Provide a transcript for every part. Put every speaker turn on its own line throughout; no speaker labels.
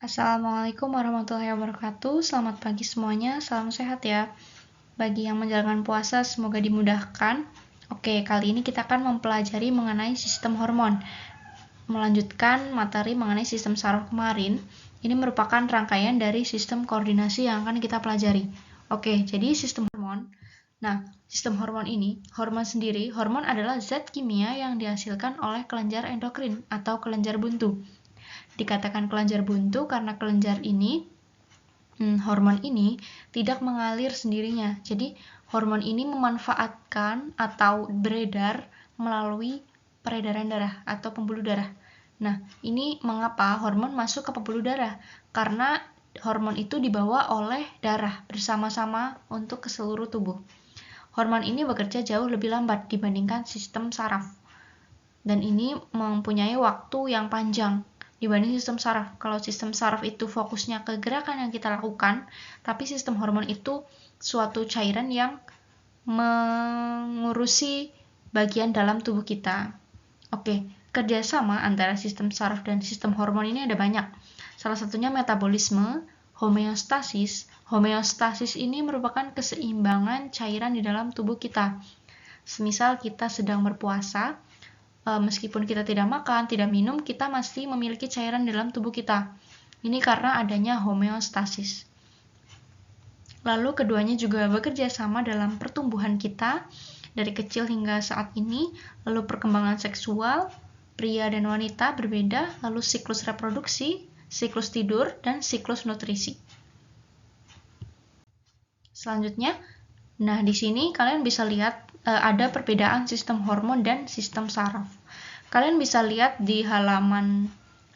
Assalamualaikum warahmatullahi wabarakatuh. Selamat pagi semuanya, salam sehat ya. Bagi yang menjalankan puasa, semoga dimudahkan. Oke, kali ini kita akan mempelajari mengenai sistem hormon. Melanjutkan materi mengenai sistem saraf kemarin, ini merupakan rangkaian dari sistem koordinasi yang akan kita pelajari. Oke, jadi sistem hormon. Nah, sistem hormon ini, hormon adalah zat kimia yang dihasilkan oleh kelenjar endokrin atau kelenjar buntu. Dikatakan kelenjar buntu karena kelenjar ini, hormon ini tidak mengalir sendirinya. Jadi, hormon ini memanfaatkan atau beredar melalui peredaran darah atau pembuluh darah. Nah, ini mengapa hormon masuk ke pembuluh darah? Karena hormon itu dibawa oleh darah bersama-sama untuk ke seluruh tubuh. Hormon ini bekerja jauh lebih lambat dibandingkan sistem saraf. Dan ini mempunyai waktu yang panjang dibanding sistem saraf. Kalau sistem saraf itu fokusnya ke gerakan yang kita lakukan, tapi sistem hormon itu suatu cairan yang mengurusi bagian dalam tubuh kita. Oke, kerjasama antara sistem saraf dan sistem hormon ini ada banyak. Salah satunya metabolisme, homeostasis. Homeostasis ini merupakan keseimbangan cairan di dalam tubuh kita. Semisal kita sedang berpuasa, meskipun kita tidak makan, tidak minum, kita masih memiliki cairan dalam tubuh kita. Ini karena adanya homeostasis. Lalu keduanya juga bekerja sama dalam pertumbuhan kita dari kecil hingga saat ini, lalu perkembangan seksual, pria dan wanita berbeda, lalu siklus reproduksi, siklus tidur, dan siklus nutrisi. Selanjutnya, nah di sini kalian bisa lihat ada perbedaan sistem hormon dan sistem saraf. Kalian bisa lihat di halaman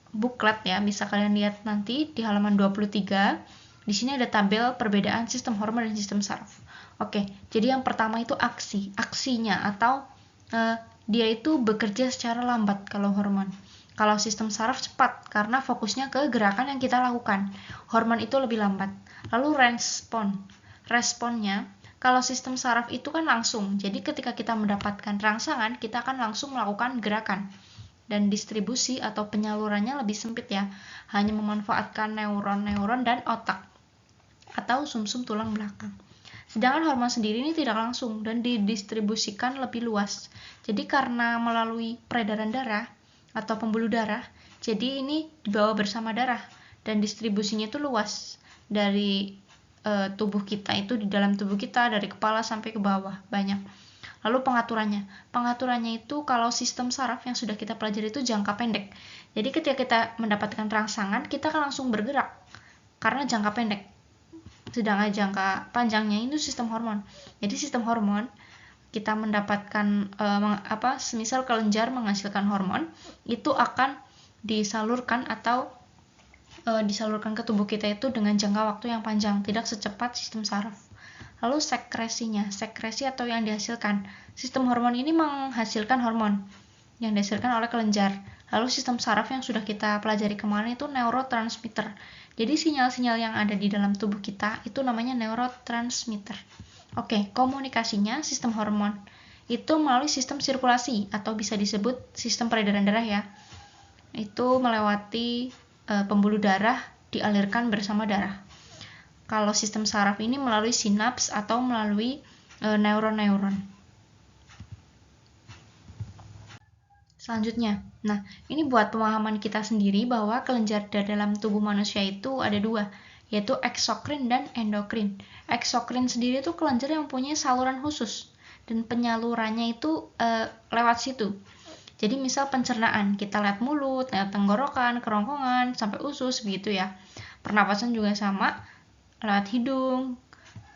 buklet ya, bisa kalian lihat nanti di halaman 23. Di sini ada tabel perbedaan sistem hormon dan sistem saraf. Oke, jadi yang pertama itu aksinya atau dia itu bekerja secara lambat kalau hormon. Kalau sistem saraf cepat karena fokusnya ke gerakan yang kita lakukan. Hormon itu lebih lambat. Lalu responnya, kalau sistem saraf itu kan langsung. Jadi ketika kita mendapatkan rangsangan, kita akan langsung melakukan gerakan. Dan distribusi atau penyalurannya lebih sempit ya. Hanya memanfaatkan neuron-neuron dan otak atau sumsum tulang belakang. Sedangkan hormon sendiri ini tidak langsung dan didistribusikan lebih luas. Jadi karena melalui peredaran darah atau pembuluh darah, jadi ini dibawa bersama darah dan distribusinya itu luas dari tubuh kita, itu di dalam tubuh kita dari kepala sampai ke bawah banyak. Lalu pengaturannya itu kalau sistem saraf yang sudah kita pelajari itu jangka pendek. Jadi ketika kita mendapatkan rangsangan, kita akan langsung bergerak karena jangka pendek. Sedangkan jangka panjangnya itu sistem hormon. Jadi sistem hormon kita mendapatkan semisal kelenjar menghasilkan hormon, itu akan disalurkan atau disalurkan ke tubuh kita itu dengan jangka waktu yang panjang, tidak secepat sistem saraf. Lalu sekresi atau yang dihasilkan. Sistem hormon ini menghasilkan hormon yang dihasilkan oleh kelenjar. Lalu sistem saraf yang sudah kita pelajari kemarin itu neurotransmitter. Jadi sinyal-sinyal yang ada di dalam tubuh kita itu namanya neurotransmitter. Oke, komunikasinya sistem hormon itu melalui sistem sirkulasi atau bisa disebut sistem peredaran darah ya. Itu melewati pembuluh darah, dialirkan bersama darah. Kalau sistem saraf ini melalui sinaps atau melalui neuron-neuron. Selanjutnya, nah ini buat pemahaman kita sendiri bahwa kelenjar dalam tubuh manusia itu ada dua, yaitu eksokrin dan endokrin. Eksokrin sendiri itu kelenjar yang punya saluran khusus dan penyalurannya itu lewat situ. Jadi misal pencernaan, kita lewat mulut, lewat tenggorokan, kerongkongan, sampai usus begitu ya. Pernapasan juga sama, lewat hidung,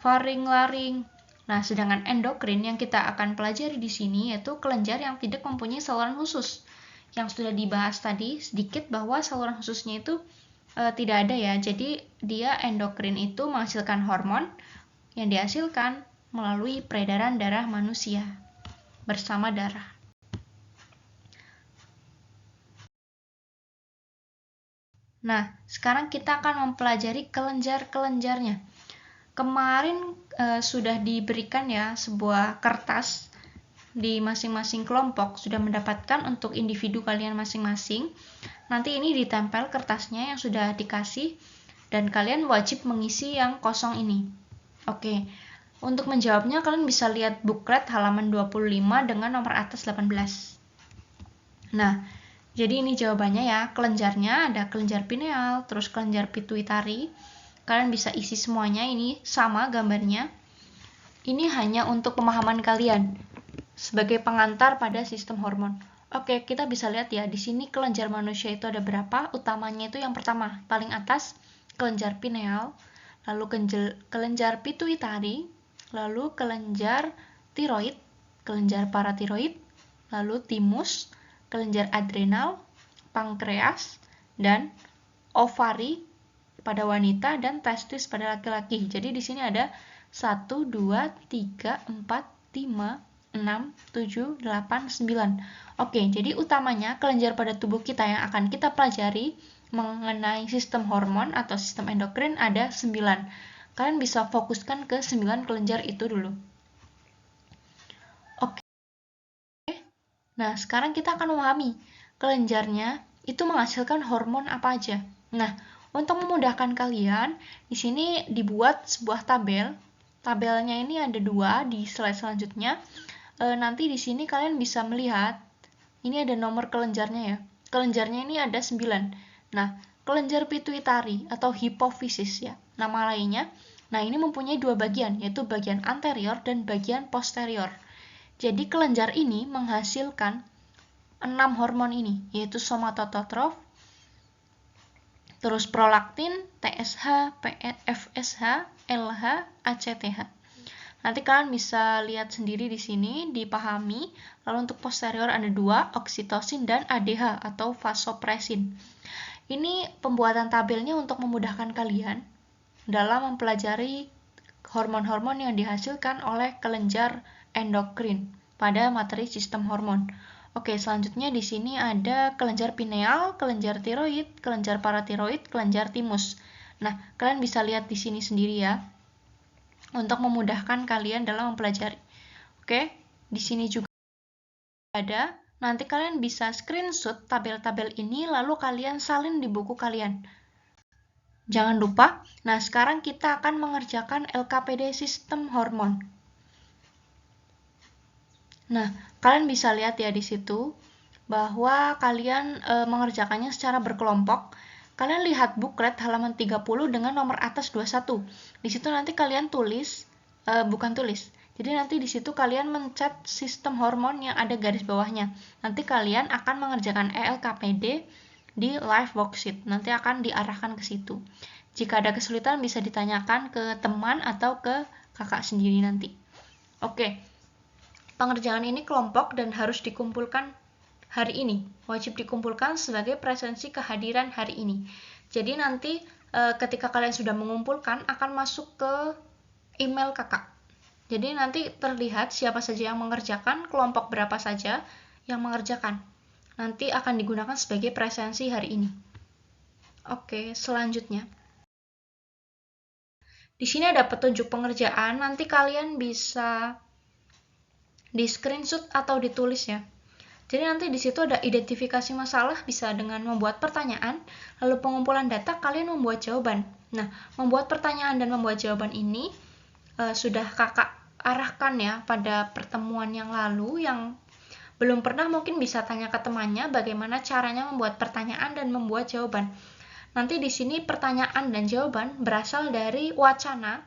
faring, laring. Nah, sedangkan endokrin yang kita akan pelajari di sini yaitu kelenjar yang tidak mempunyai saluran khusus. Yang sudah dibahas tadi sedikit bahwa saluran khususnya itu tidak ada ya. Jadi dia endokrin itu menghasilkan hormon yang dihasilkan melalui peredaran darah manusia bersama darah. Nah, sekarang kita akan mempelajari kelenjar-kelenjarnya. Kemarin sudah diberikan ya sebuah kertas di masing-masing kelompok sudah mendapatkan untuk individu kalian masing-masing, nanti ini ditempel kertasnya yang sudah dikasih dan kalian wajib mengisi yang kosong ini. Oke, untuk menjawabnya kalian bisa lihat booklet halaman 25 dengan nomor atas 18. Nah, jadi ini jawabannya ya. Kelenjarnya ada kelenjar pineal, terus kelenjar pituitari. Kalian bisa isi semuanya, ini sama gambarnya. Ini hanya untuk pemahaman kalian sebagai pengantar pada sistem hormon. Oke, kita bisa lihat ya, di sini kelenjar manusia itu ada berapa? Utamanya itu yang pertama, paling atas, kelenjar pineal, lalu kelenjar pituitari, lalu kelenjar tiroid, kelenjar paratiroid, lalu timus, kelenjar adrenal, pankreas, dan ovari pada wanita dan testis pada laki-laki. Jadi di sini ada 1, 2, 3, 4, 5, 6, 7, 8, 9. Oke, jadi utamanya kelenjar pada tubuh kita yang akan kita pelajari mengenai sistem hormon atau sistem endokrin ada 9. Kalian bisa fokuskan ke 9 kelenjar itu dulu. Oke. Nah, sekarang kita akan memahami kelenjarnya itu menghasilkan hormon apa aja. Nah, untuk memudahkan kalian, di sini dibuat sebuah tabel. Tabelnya ini ada 2 di slide selanjutnya. Nanti di sini kalian bisa melihat ini ada nomor kelenjarnya ya. Kelenjarnya ini ada 9. Nah, kelenjar pituitari atau hipofisis ya, nama lainnya. Nah, ini mempunyai 2 bagian, yaitu bagian anterior dan bagian posterior. Jadi kelenjar ini menghasilkan 6 hormon ini, yaitu somatotrof, terus prolaktin, TSH, FSH, LH, ACTH. Nanti kalian bisa lihat sendiri di sini, dipahami. Lalu untuk posterior ada 2, oksitosin dan ADH atau vasopresin. Ini pembuatan tabelnya untuk memudahkan kalian dalam mempelajari hormon-hormon yang dihasilkan oleh kelenjar endokrin pada materi sistem hormon. Oke, selanjutnya di sini ada kelenjar pineal, kelenjar tiroid, kelenjar paratiroid, kelenjar timus. Nah, kalian bisa lihat di sini sendiri ya, untuk memudahkan kalian dalam mempelajari. Oke, di sini juga ada. Nanti kalian bisa screenshot tabel-tabel ini, lalu kalian salin di buku kalian. Jangan lupa. Nah, sekarang kita akan mengerjakan LKPD sistem hormon. Nah, kalian bisa lihat ya di situ bahwa kalian mengerjakannya secara berkelompok. Kalian lihat booklet halaman 30 dengan nomor atas 21. Di situ nanti kalian tulis, bukan tulis. Jadi nanti di situ kalian mencet sistem hormon yang ada garis bawahnya. Nanti kalian akan mengerjakan ELKPD di live worksheet. Nanti akan diarahkan ke situ. Jika ada kesulitan bisa ditanyakan ke teman atau ke kakak sendiri nanti. Oke. Pengerjaan ini kelompok dan harus dikumpulkan hari ini, wajib dikumpulkan sebagai presensi kehadiran hari ini. Jadi nanti ketika kalian sudah mengumpulkan akan masuk ke email kakak. Jadi nanti terlihat siapa saja yang mengerjakan, kelompok berapa saja yang mengerjakan. Nanti akan digunakan sebagai presensi hari ini. Oke, selanjutnya. Di sini ada petunjuk pengerjaan, nanti kalian bisa di screenshot atau ditulis ya. Jadi nanti di situ ada identifikasi masalah, bisa dengan membuat pertanyaan, lalu pengumpulan data, kalian membuat jawaban. Nah, membuat pertanyaan dan membuat jawaban ini sudah kakak arahkan ya pada pertemuan yang lalu. Yang belum pernah mungkin bisa tanya ke temannya bagaimana caranya membuat pertanyaan dan membuat jawaban. Nanti di sini pertanyaan dan jawaban berasal dari wacana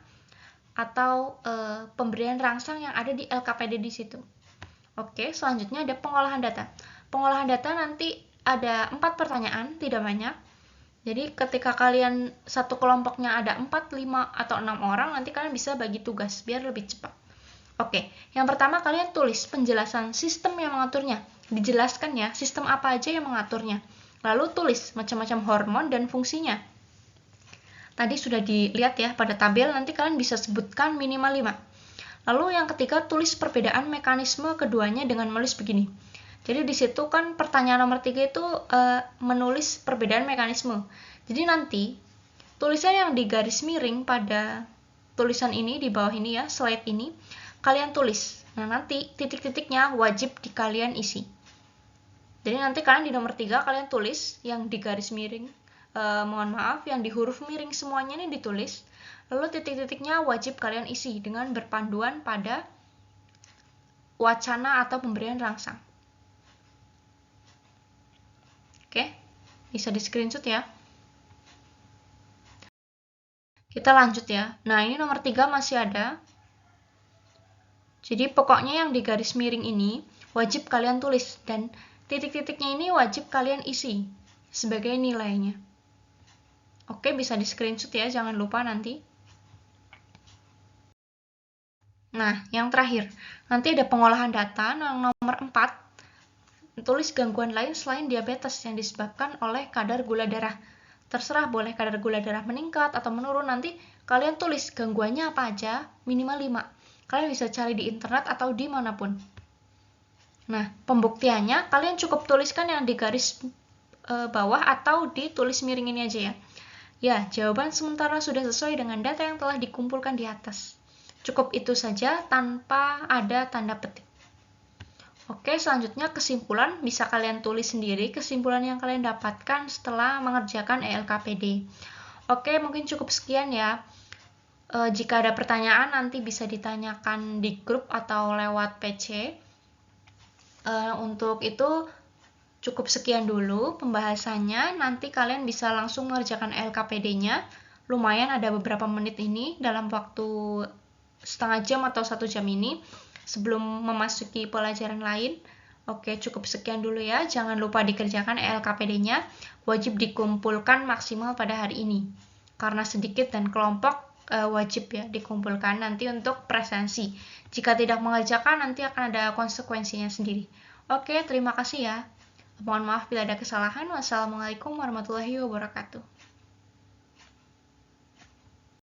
atau pemberian rangsang yang ada di LKPD di situ. Oke, selanjutnya ada pengolahan data. Pengolahan data nanti ada 4 pertanyaan, tidak banyak. Jadi ketika kalian satu kelompoknya ada 4, 5, atau 6 orang, nanti kalian bisa bagi tugas biar lebih cepat. Oke, yang pertama kalian tulis penjelasan sistem yang mengaturnya. Dijelaskan ya, sistem apa aja yang mengaturnya. Lalu tulis macam-macam hormon dan fungsinya. Tadi sudah dilihat ya pada tabel, nanti kalian bisa sebutkan minimal 5. Lalu yang ketiga, tulis perbedaan mekanisme keduanya dengan menulis begini. Jadi di situ kan pertanyaan nomor 3 itu menulis perbedaan mekanisme. Jadi nanti tulisan yang di garis miring pada tulisan ini di bawah ini ya, slide ini, kalian tulis Nah, nanti titik-titiknya wajib kalian isi. Jadi nanti kalian di nomor 3 kalian tulis yang di garis miring, yang di huruf miring semuanya ini ditulis. Lalu titik-titiknya wajib kalian isi dengan berpanduan pada wacana atau pemberian rangsang. Oke, bisa di screenshot ya. Kita lanjut ya. Nah, ini nomor 3 masih ada. Jadi pokoknya yang di garis miring ini wajib kalian tulis dan titik-titiknya ini wajib kalian isi sebagai nilainya. Oke, bisa di screenshot ya, jangan lupa nanti. Nah, yang terakhir, nanti ada pengolahan data yang nomor 4. Tulis gangguan lain selain diabetes yang disebabkan oleh kadar gula darah. Terserah boleh kadar gula darah meningkat atau menurun, nanti kalian tulis gangguannya apa aja, minimal 5. Kalian bisa cari di internet atau dimanapun. Nah, pembuktiannya kalian cukup tuliskan yang di garis bawah atau ditulis miring ini aja ya. Ya, jawaban sementara sudah sesuai dengan data yang telah dikumpulkan di atas. Cukup itu saja tanpa ada tanda petik. Oke, selanjutnya kesimpulan. Bisa kalian tulis sendiri kesimpulan yang kalian dapatkan setelah mengerjakan ELKPD. Oke, mungkin cukup sekian ya. Jika ada pertanyaan nanti bisa ditanyakan di grup atau lewat PC. Untuk itu cukup sekian dulu pembahasannya. Nanti kalian bisa langsung mengerjakan LKPD-nya. Lumayan ada beberapa menit ini dalam waktu setengah jam atau 1 jam ini sebelum memasuki pelajaran lain. Oke, cukup sekian dulu ya. Jangan lupa dikerjakan LKPD-nya. Wajib dikumpulkan maksimal pada hari ini. Karena sedikit dan kelompok wajib ya dikumpulkan nanti untuk presensi. Jika tidak mengerjakan nanti akan ada konsekuensinya sendiri. Oke, terima kasih ya. Mohon maaf bila ada kesalahan. Wassalamualaikum warahmatullahi wabarakatuh.